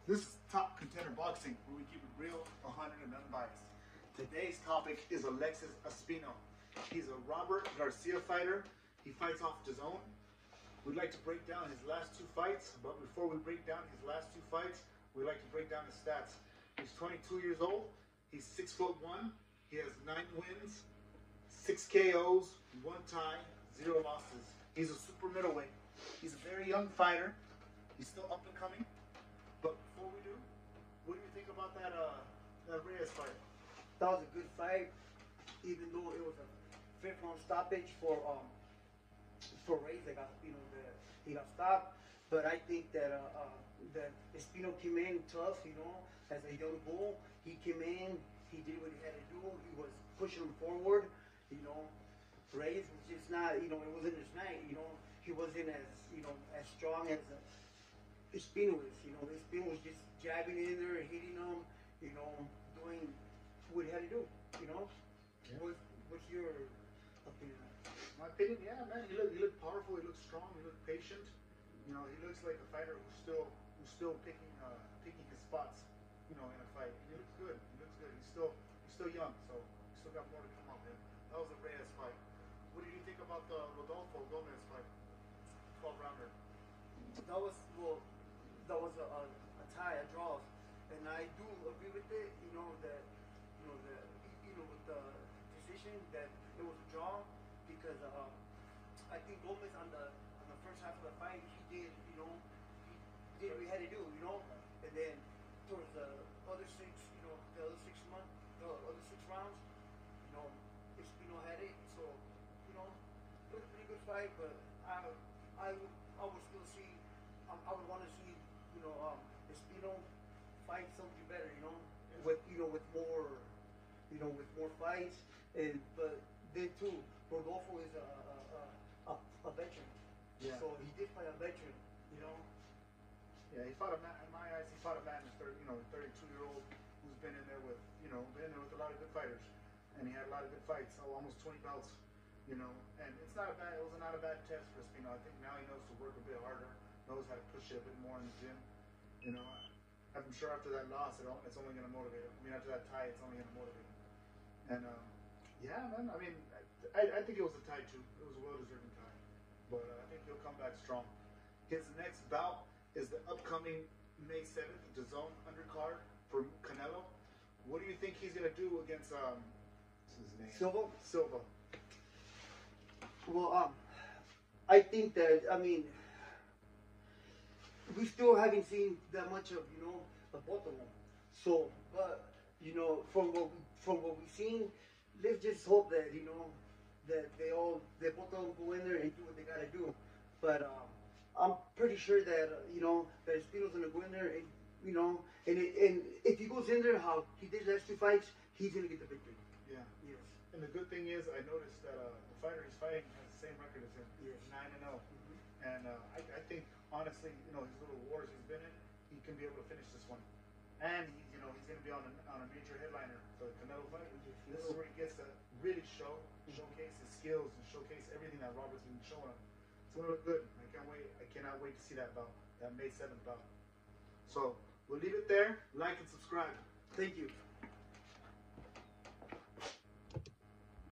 This is Top Contender Boxing, where we keep it real, 100 and unbiased. Today's topic is Alexis Espino. He's a Robert Garcia fighter. He fights off his own. We'd like to break down his last two fights, but before we break down his last two fights, we'd like to break down his stats. He's 22 years old. He's 6'1". He has 9 wins, 6 KOs, 1 tie, 0 losses. He's a super middleweight. He's a very young fighter. He's still up and coming. But before we do, what do you think about that Reyes fight? That was a good fight, even though it was a 5th round stoppage for Reyes. He got stopped. But I think that that Espino came in tough, as a young bull. He came in, he did what he had to do. He was pushing him forward. Reyes was just not, it wasn't his night. He wasn't as strong as Espino is. Espino was just jabbing in there, hitting him, doing what he had to do. Yeah. What's your opinion? My opinion, yeah, man. He looked powerful. He looked strong. He looked patient. He looks like a fighter who's still picking his spots. In a fight. He looks good. He's still young, so he's still got more to come out there. That was a Reyes fight. What did you think about the Rodolfo Gomez fight? 12-rounder. That was a tie, a draw, and I do agree with it. With the decision that it was a draw, because I think Gomez on the first half of the fight, he did what he had to do, and then towards the other 6 rounds, Espino had it. So it was a pretty good fight, but I would still see. I would want to see, Espino fight something better, with more fights. But then too, Rodolfo is a veteran. Yeah. So he did fight a veteran, Yeah, he fought a man. In my eyes, he fought a man, 32-year-old who's been in there with, a lot of good fighters, and he had a lot of good fights. Almost 20 belts, and it was not a bad test for Espino. I think now he knows to work a bit harder. Knows how to push it a bit more in the gym. I'm sure after that loss, it's only going to motivate him. I mean, after that tie, it's only going to motivate him. And yeah, man. I mean, I think it was a tie too. It was a well-deserved tie, but I think he'll come back strong. His next bout is the upcoming May 7th, the DAZN undercard for Canelo. What do you think he's going to do against what's his name? Silva. Well, I think that we still haven't seen that much of both of them. So, but from what we've seen, let's just hope that that both of them go in there and do what they gotta do. But I'm pretty sure that that Espino's gonna go in there and if he goes in there how he did last 2 fights, he's gonna get the victory. Yeah. Yes. And the good thing is, I noticed that the fighter he's fighting has the same record as him. Yes. 9-0. And I think, honestly, his little wars he's been in, he can be able to finish this one. And he's going to be on a major headliner for the Canelo fight. This is where he gets to really showcase his skills and showcase everything that Robert's been showing him. It's going to look good. I can't wait. I cannot wait to see that bout, that May 7th bout. So we'll leave it there. Like and subscribe. Thank you.